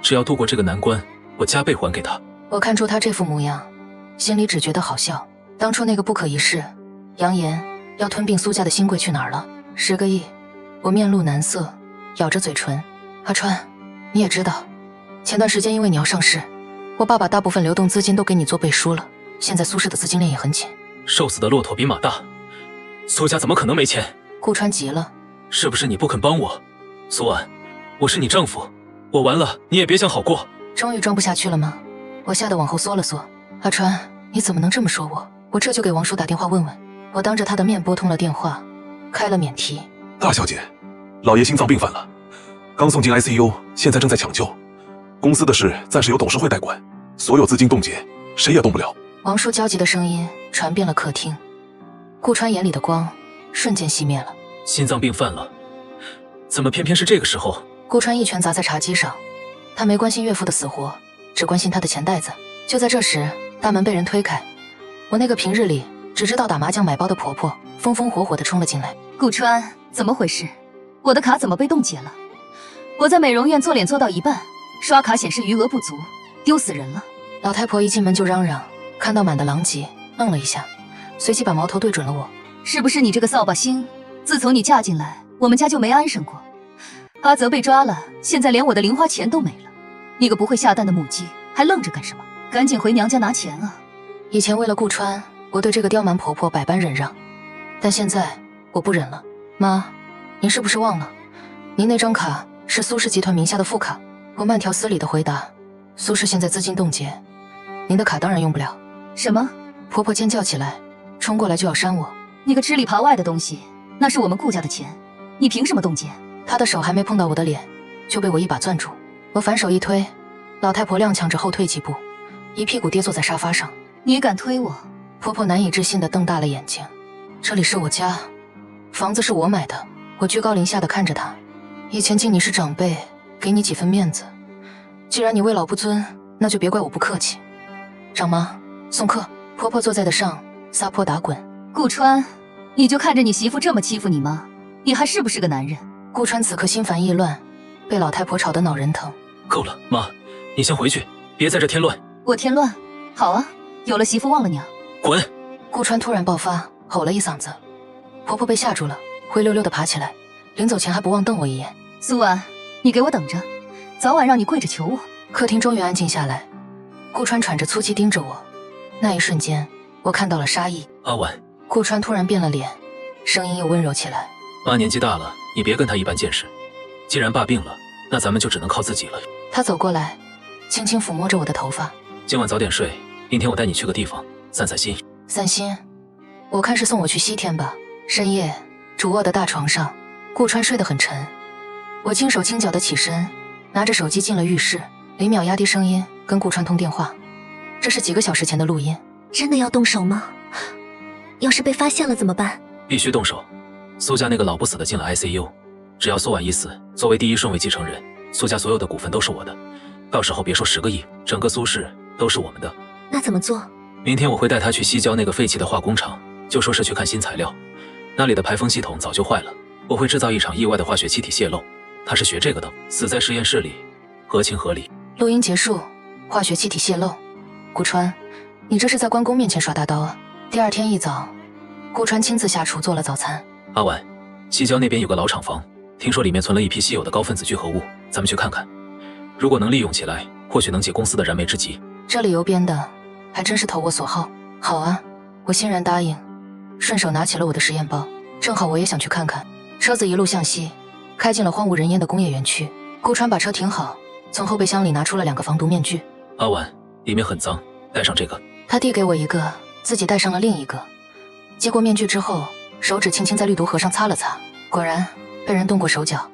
只要度过这个难关，我加倍还给他。我看出他这副模样，心里只觉得好笑。当初那个不可一世，扬言要吞并苏家的新贵去哪儿了？10个亿。我面露难色，咬着嘴唇。阿川，你也知道，前段时间因为你要上市，我爸把大部分流动资金都给你做背书了。现在苏氏的资金链也很紧。瘦死的骆驼比马大，苏家怎么可能没钱？顾川急了。是不是你不肯帮我？苏婉，我是你丈夫，我完了你也别想好过。终于装不下去了吗？我吓得往后缩了缩。阿川，你怎么能这么说我？我这就给王叔打电话问问。我当着他的面拨通了电话，开了免提。大小姐，老爷心脏病犯了，刚送进 ICU， 现在正在抢救。公司的事暂时由董事会代管，所有资金冻结，谁也动不了。王叔焦急的声音传遍了客厅，顾川眼里的光瞬间熄灭了。心脏病犯了，怎么偏偏是这个时候？顾川一拳砸在茶几上，他没关心岳父的死活，只关心他的钱袋子。就在这时，大门被人推开，我那个平日里只知道打麻将买包的婆婆风风火火地冲了进来。顾川，怎么回事？我的卡怎么被冻结了？我在美容院做脸做到一半，刷卡显示余额不足，丢死人了。老太婆一进门就嚷嚷，看到满的狼藉，愣了一下，随即把矛头对准了我。是不是你这个扫把星？自从你嫁进来，我们家就没安生过。阿泽被抓了，现在连我的零花钱都没了。你个不会下蛋的母鸡，还愣着干什么？赶紧回娘家拿钱啊！以前为了顾川，我对这个刁蛮婆婆百般忍让，但现在我不忍了。妈，您是不是忘了，您那张卡是苏氏集团名下的副卡？我慢条斯理地回答，苏氏现在资金冻结，您的卡当然用不了。什么？婆婆尖叫起来，冲过来就要扇我。你个吃里扒外的东西，那是我们顾家的钱，你凭什么冻结？她的手还没碰到我的脸，就被我一把攥住。我反手一推，老太婆踉跄着后退几步，一屁股跌坐在沙发上。你敢推我？婆婆难以置信地瞪大了眼睛。这里是我家，房子是我买的。我居高临下地看着她，以前敬你是长辈，给你几分面子。既然你为老不尊，那就别怪我不客气。长妈，送客。婆婆坐在的上，撒泼打滚。顾川，你就看着你媳妇这么欺负你吗？你还是不是个男人？顾川此刻心烦意乱，被老太婆吵得脑仁疼。够了，妈，你先回去，别在这添乱。我添乱？好啊，有了媳妇忘了娘。滚！顾川突然爆发，吼了一嗓子。婆婆被吓住了，灰溜溜地爬起来，临走前还不忘瞪我一眼。苏婉，你给我等着，早晚让你跪着求我。客厅终于安静下来，顾川喘着粗气盯着我。那一瞬间，我看到了杀意。阿婉，顾川突然变了脸，声音又温柔起来。妈年纪大了，你别跟她一般见识。既然爸病了，那咱们就只能靠自己了。他走过来，轻轻抚摸着我的头发。今晚早点睡，明天我带你去个地方散散心。散心？我看是送我去西天吧。深夜，主卧的大床上，顾川睡得很沉。我轻手轻脚地起身，拿着手机进了浴室，李淼压低声音跟顾川通电话。这是几个小时前的录音。真的要动手吗？要是被发现了怎么办？必须动手。苏家那个老不死的进了 ICU， 只要苏婉一死，作为第一顺位继承人，苏家所有的股份都是我的。到时候别说10个亿，整个苏氏都是我们的。那怎么做？明天我会带他去西郊那个废弃的化工厂，就说是去看新材料。那里的排风系统早就坏了，我会制造一场意外的化学气体泄漏。他是学这个的，死在实验室里，合情合理。录音结束，化学气体泄漏。顾川，你这是在关公面前耍大刀啊！第二天一早，顾川亲自下厨做了早餐。阿婉，西郊那边有个老厂房，听说里面存了一批稀有的高分子聚合物，咱们去看看。如果能利用起来，或许能解公司的燃眉之急。这理由编的，还真是投我所好。好啊，我欣然答应，顺手拿起了我的实验包。正好我也想去看看。车子一路向西，开进了荒无人烟的工业园区。顾川把车停好，从后备箱里拿出了2个防毒面具。阿婉，里面很脏，戴上这个。他递给我一个，自己戴上了另一个。接过面具之后，手指轻轻在氯毒盒上擦了擦，果然被人动过手脚。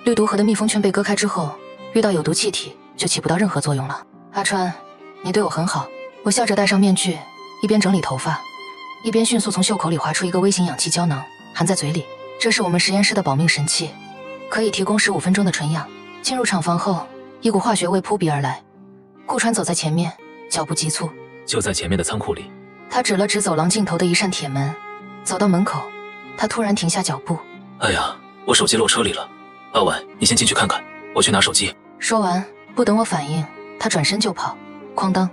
氯毒盒的密封圈被割开之后，遇到有毒气体就起不到任何作用了。阿川，你对我很好。我笑着戴上面具，一边整理头发，一边迅速从袖口里划出一个微型氧气胶囊，含在嘴里。这是我们实验室的保命神器，可以提供15分钟的纯氧。进入厂房后，一股化学味扑鼻而来。顾川走在前面，脚步急促。就在前面的仓库里。他指了指走廊尽头的一扇铁门，走到门口，他突然停下脚步。哎呀，我手机漏车里了。阿婉，你先进去看看，我去拿手机。说完，不等我反应，他转身就跑。哐当，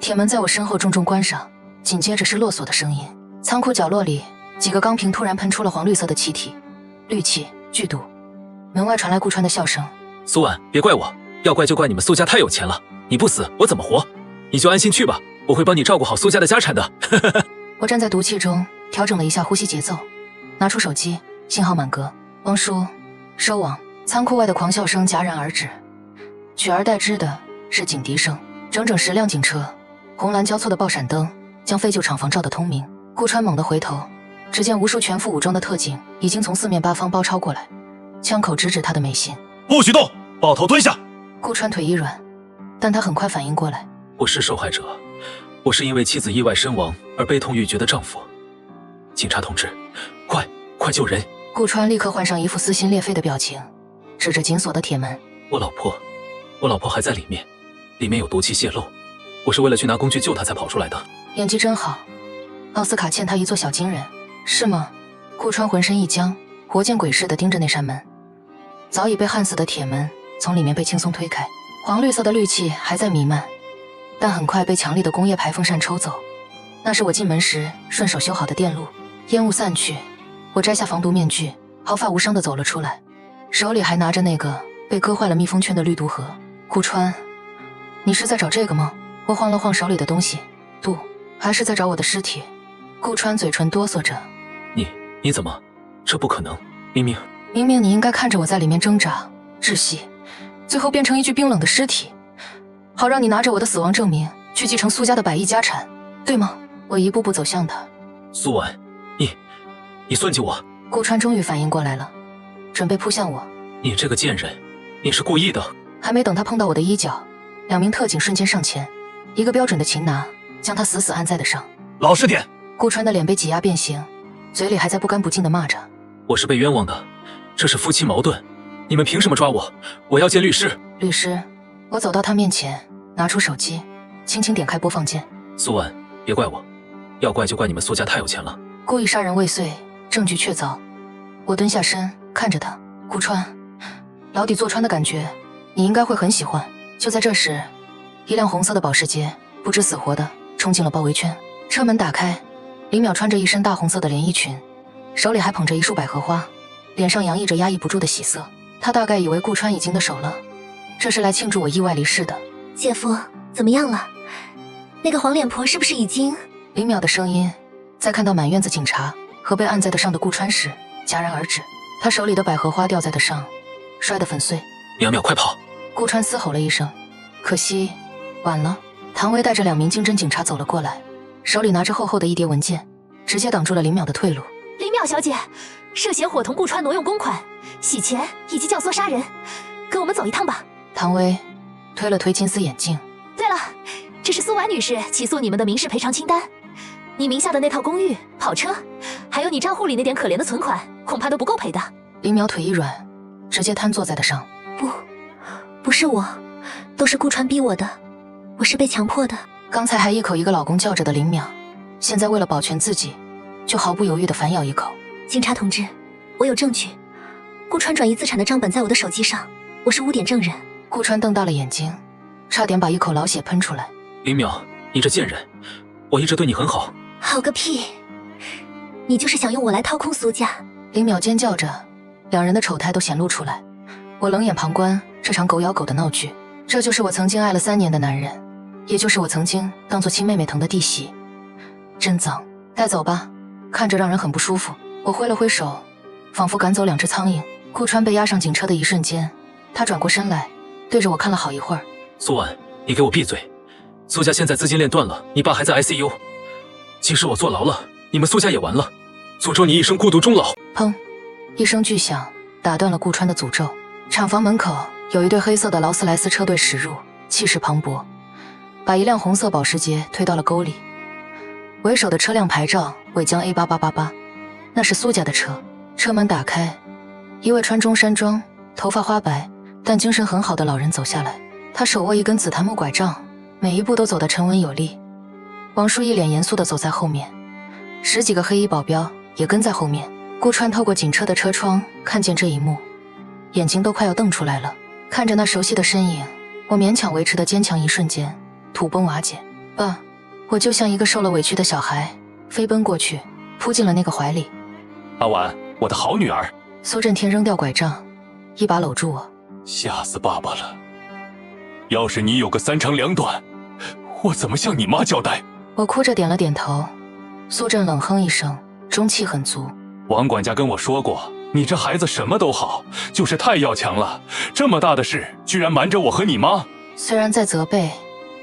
铁门在我身后重重关上，紧接着是落锁的声音。仓库角落里，几个钢瓶突然喷出了黄绿色的气体，氯气、剧毒。门外传来顾川的笑声：“苏婉，别怪我，要怪就怪你们苏家太有钱了。你不死，我怎么活？你就安心去吧，我会帮你照顾好苏家的家产的。”我站在毒气中，调整了一下呼吸节奏，拿出手机，信号满格。汪叔，收网。仓库外的狂笑声戛然而止，取而代之的是警笛声。整整10辆警车，红蓝交错的爆闪灯将废旧厂房照得通明。顾川猛地回头，只见无数全副武装的特警已经从4面8方包抄过来，枪口直指他的眉心。不许动，抱头蹲下。顾川腿一软，但他很快反应过来，我是受害者，我是因为妻子意外身亡而悲痛欲绝的丈夫。警察同志，快救人！顾川立刻换上一副撕心裂肺的表情，指着紧锁的铁门。我老婆还在里面，里面有毒气泄漏，我是为了去拿工具救她才跑出来的。演技真好，奥斯卡欠他一座小金人，是吗？顾川浑身一僵，活见鬼似的盯着那扇门。早已被焊死的铁门从里面被轻松推开，黄绿色的氯气还在弥漫，但很快被强力的工业排风扇抽走。那是我进门时顺手修好的电路。烟雾散去，我摘下防毒面具，毫发无伤地走了出来，手里还拿着那个被割坏了密封圈的氯毒盒。顾川，你是在找这个吗？我晃了晃手里的东西，不，还是在找我的尸体。顾川嘴唇哆嗦着。你怎么？这不可能！明明你应该看着我在里面挣扎、窒息，最后变成一具冰冷的尸体，好让你拿着我的死亡证明去继承苏家的100亿家产，对吗？我一步步走向他。苏婉，你算计我！顾川终于反应过来了，准备扑向我。你这个贱人，你是故意的！还没等他碰到我的衣角，2名特警瞬间上前，一个标准的擒拿，将他死死按在的上。老实点！顾川的脸被挤压变形，嘴里还在不干不净地骂着。我是被冤枉的，这是夫妻矛盾，你们凭什么抓我？我要见律师！律师，我走到他面前，拿出手机，轻轻点开播放键。苏婉，别怪我，要怪就怪你们苏家太有钱了。故意杀人未遂，证据确凿。我蹲下身看着他，顾川，牢底坐穿的感觉，你应该会很喜欢。就在这时，一辆红色的保时捷不知死活的冲进了包围圈，车门打开，林淼穿着一身大红色的连衣裙，手里还捧着一束百合花，脸上洋溢着压抑不住的喜色。他大概以为顾川已经的手了，这是来庆祝我意外离世的。姐夫，怎么样了？那个黄脸婆是不是已经……林淼的声音在看到满院子警察和被按在的上的顾川时戛然而止，他手里的百合花掉在的上，摔得粉碎。淼，快跑！顾川嘶吼了一声，可惜晚了。唐薇带着2名经侦警察走了过来，手里拿着厚厚的一叠文件，直接挡住了林淼的退路。林淼小姐，涉嫌伙同顾川挪用公款、洗钱以及教唆杀人，跟我们走一趟吧。唐薇推了推金丝眼镜。对了，这是苏婉女士起诉你们的民事赔偿清单，你名下的那套公寓、跑车，还有你账户里那点可怜的存款，恐怕都不够赔的。林淼腿一软，直接瘫坐在的上。不是我，都是顾川逼我的，我是被强迫的。刚才还一口一个老公叫着的林淼，现在为了保全自己，就毫不犹豫地反咬一口。警察同志，我有证据，顾川转移资产的账本在我的手机上，我是污点证人。顾川瞪大了眼睛，差点把一口老血喷出来。林淼，你这贱人，我一直对你很好。好个屁！你就是想用我来掏空苏家。林淼尖叫着，2人的丑态都显露出来。我冷眼旁观这场狗咬狗的闹剧。这就是我曾经爱了3年的男人，也就是我曾经当作亲妹妹疼的弟媳。真脏，带走吧，看着让人很不舒服。我挥了挥手，仿佛赶走2只苍蝇。顾川被押上警车的一瞬间，他转过身来，对着我看了好一会儿。苏婉，你给我闭嘴！苏家现在资金链断了，你爸还在 ICU， 即使我坐牢了，你们苏家也完了。诅咒你一生孤独终老！砰！一声巨响打断了顾川的诅咒。厂房门口有一队黑色的劳斯莱斯车队驶入，气势磅礴，把一辆红色保时捷推到了沟里。为首的车辆牌照尾江 A8888，那是苏家的车。车门打开，一位穿中山装、头发花白但精神很好的老人走下来。他手握一根紫檀木拐杖，每一步都走得沉稳有力。王叔一脸严肃地走在后面，10几个黑衣保镖也跟在后面。顾川透过警车的车窗看见这一幕，眼睛都快要瞪出来了。看着那熟悉的身影，我勉强维持的坚强一瞬间土崩瓦解。爸，我就像一个受了委屈的小孩，飞奔过去，扑进了那个怀里。阿婉，我的好女儿。苏震天扔掉拐杖，一把搂住我。吓死爸爸了！要是你有个3长2短，我怎么向你妈交代？我哭着点了点头。苏震冷哼一声，中气很足。王管家跟我说过，你这孩子什么都好，就是太要强了。这么大的事，居然瞒着我和你妈。虽然在责备，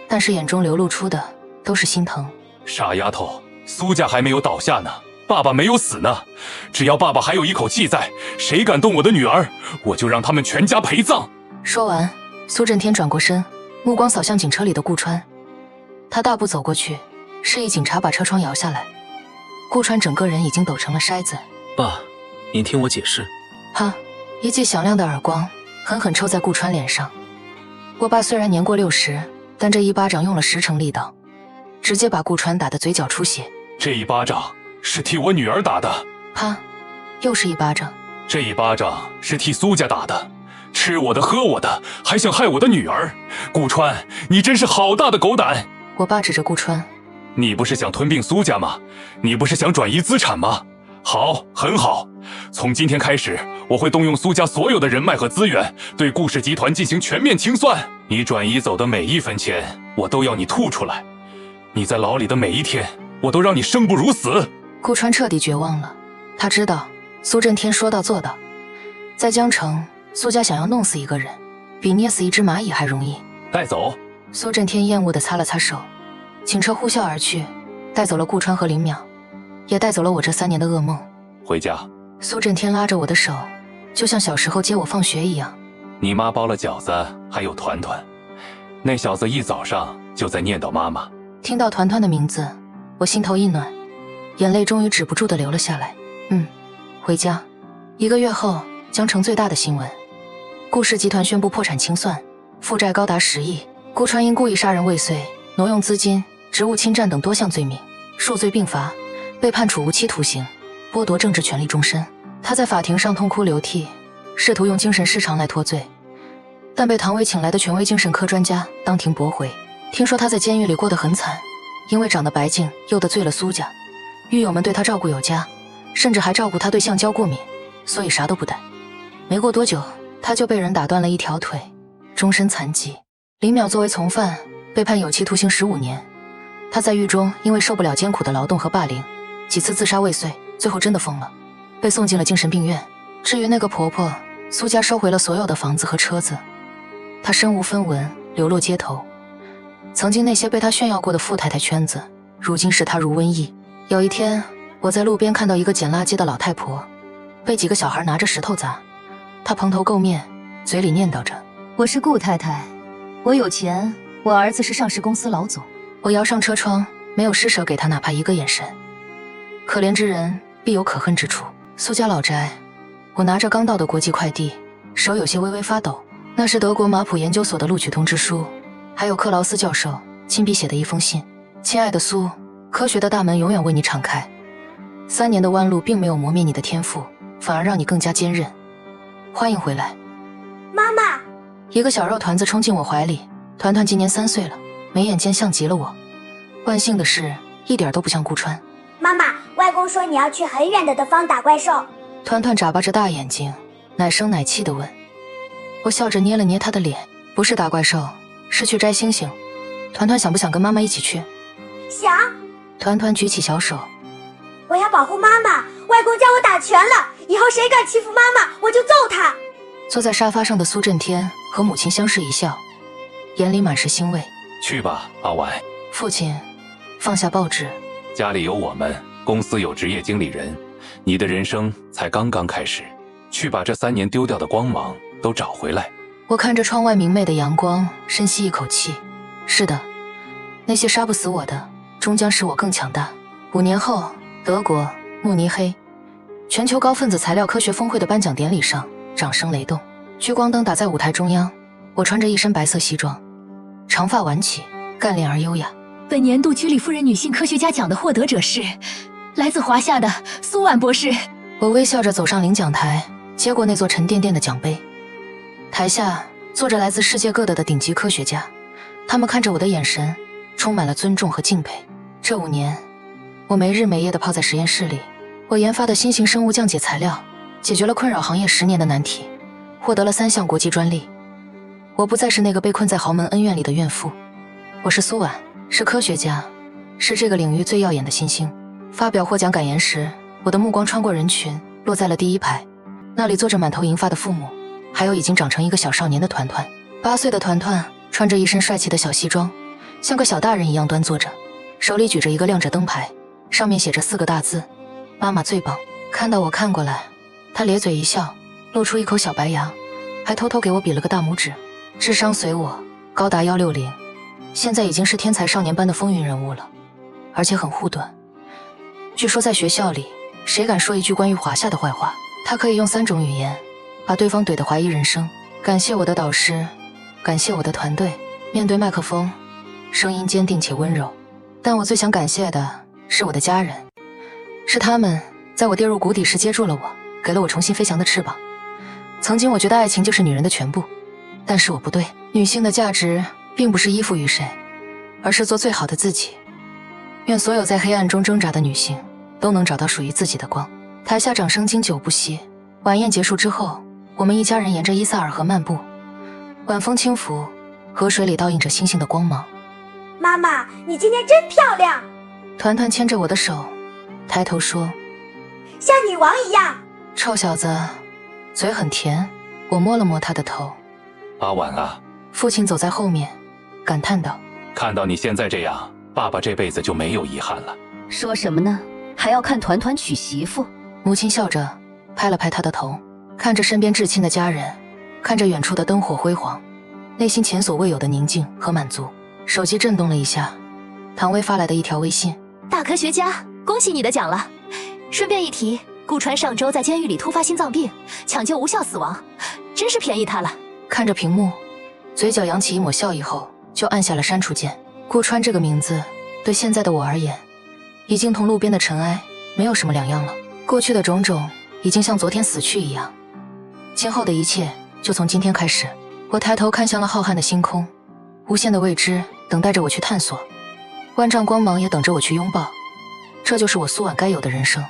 但是眼中流露出的都是心疼。傻丫头，苏家还没有倒下呢，爸爸没有死呢。只要爸爸还有一口气在，谁敢动我的女儿，我就让他们全家陪葬。说完，苏震天转过身，目光扫向警车里的顾川。他大步走过去，示意警察把车窗摇下来。顾川整个人已经抖成了筛子。爸，您听我解释。啪！一记响亮的耳光狠狠抽在顾川脸上。我爸虽然年过60，但这一巴掌用了10成力道，直接把顾川打得嘴角出血。这一巴掌是替我女儿打的。啪！又是一巴掌。这一巴掌是替苏家打的，吃我的喝我的，还想害我的女儿。顾川，你真是好大的狗胆！我爸指着顾川，你不是想吞并苏家吗？你不是想转移资产吗？好，很好。从今天开始，我会动用苏家所有的人脉和资源，对顾氏集团进行全面清算。你转移走的每一分钱，我都要你吐出来。你在牢里的每一天，我都让你生不如死。顾川彻底绝望了，他知道苏震天说到做到，在江城，苏家想要弄死一个人，比捏死一只蚂蚁还容易。带走。苏震天厌恶地擦了擦手，警车呼啸而去，带走了顾川和林淼，也带走了我这3年的噩梦。回家。苏震天拉着我的手，就像小时候接我放学一样。你妈包了饺子，还有团团。那小子一早上就在念叨妈妈。听到团团的名字，我心头一暖，眼泪终于止不住地流了下来。回家。1个月后，江城最大的新闻，顾氏集团宣布破产清算，负债高达10亿。顾川因故意杀人未遂、挪用资金、职务侵占等多项罪名，数罪并罚，被判处无期徒刑，剥夺政治权利终身。他在法庭上痛哭流涕，试图用精神失常来脱罪，但被唐薇请来的权威精神科专家当庭驳回。听说他在监狱里过得很惨，因为长得白净又得罪了苏家，狱友们对他照顾有加，甚至还照顾他对橡胶过敏，所以啥都不带。没过多久，他就被人打断了一条腿，终身残疾。林淼作为从犯，被判有期徒刑15年。他在狱中因为受不了艰苦的劳动和霸凌，几次自杀未遂，最后真的疯了，被送进了精神病院。至于那个婆婆，苏家收回了所有的房子和车子，她身无分文，流落街头。曾经那些被她炫耀过的富太太圈子，如今视她如瘟疫。有一天，我在路边看到一个捡垃圾的老太婆，被几个小孩拿着石头砸，她蓬头垢面，嘴里念叨着：“我是顾太太，我有钱，我儿子是上市公司老总。”我摇上车窗，没有施舍给她哪怕一个眼神。可怜之人必有可恨之处。苏家老宅，我拿着刚到的国际快递，手有些微微发抖。那是德国马普研究所的录取通知书，还有克劳斯教授亲笔写的一封信。亲爱的苏，科学的大门永远为你敞开。3年的弯路并没有磨灭你的天赋，反而让你更加坚韧。欢迎回来，妈妈。一个小肉团子冲进我怀里，团团今年3岁了，眉眼间像极了我。万幸的是，一点都不像顾川。妈妈，外公说你要去很远的地方打怪兽。团团眨巴着大眼睛，奶声奶气地问。我笑着捏了捏他的脸，不是打怪兽，是去摘星星。团团想不想跟妈妈一起去？想。团团举起小手。我要保护妈妈，外公叫我打拳了，以后谁敢欺负妈妈，我就揍他。坐在沙发上的苏震天和母亲相视一笑，眼里满是欣慰。去吧，阿婉。父亲放下报纸。家里有我们，公司有职业经理人，你的人生才刚刚开始，去把这3年丢掉的光芒都找回来。我看着窗外明媚的阳光，深吸一口气。是的，那些杀不死我的，终将使我更强大。5年后，德国慕尼黑，全球高分子材料科学峰会的颁奖典礼上，掌声雷动，聚光灯打在舞台中央。我穿着一身白色西装，长发挽起，干练而优雅。本年度居里夫人女性科学家奖的获得者是来自华夏的苏婉博士。我微笑着走上领奖台，接过那座沉甸甸的奖杯。台下坐着来自世界各地的顶级科学家，他们看着我的眼神充满了尊重和敬佩。这5年，我没日没夜地泡在实验室里，我研发的新型生物降解材料解决了困扰行业10年的难题，获得了3项国际专利。我不再是那个被困在豪门恩怨里的怨妇，我是苏婉，是科学家，是这个领域最耀眼的新星。发表获奖感言时，我的目光穿过人群，落在了第1排。那里坐着满头银发的父母，还有已经长成一个小少年的团团。8岁的团团穿着一身帅气的小西装，像个小大人一样端坐着，手里举着一个亮着灯牌，上面写着4个大字：妈妈最棒。看到我看过来，他咧嘴一笑，露出一口小白牙，还偷偷给我比了个大拇指。智商随我，高达160，现在已经是天才少年般的风云人物了，而且很护短。据说在学校里，谁敢说一句关于华夏的坏话，他可以用3种语言把对方怼得怀疑人生。感谢我的导师，感谢我的团队。面对麦克风，声音坚定且温柔。但我最想感谢的是我的家人，是他们在我跌入谷底时接住了我，给了我重新飞翔的翅膀。曾经我觉得爱情就是女人的全部，但是我不对，女性的价值并不是依附于谁，而是做最好的自己。愿所有在黑暗中挣扎的女性都能找到属于自己的光。台下掌声经久不息。晚宴结束之后，我们一家人沿着伊萨尔河漫步，晚风轻拂，河水里倒映着星星的光芒。妈妈，你今天真漂亮，团团牵着我的手，抬头说：“像女王一样。”臭小子，嘴很甜。我摸了摸他的头。阿婉啊，父亲走在后面，感叹道：“看到你现在这样，爸爸这辈子就没有遗憾了。”说什么呢？还要看团团娶媳妇？母亲笑着拍了拍他的头，看着身边至亲的家人，看着远处的灯火辉煌，内心前所未有的宁静和满足。手机震动了一下，唐薇发来的一条微信：“大科学家，恭喜你的奖了！顺便一提，顾川上周在监狱里突发心脏病，抢救无效死亡，真是便宜他了。”看着屏幕，嘴角扬起一抹笑意后，就按下了删除键。顾川这个名字，对现在的我而言，已经同路边的尘埃没有什么两样了。过去的种种，已经像昨天死去一样。今后的一切，就从今天开始。我抬头看向了浩瀚的星空，无限的未知等待着我去探索，万丈光芒也等着我去拥抱。这就是我苏婉该有的人生。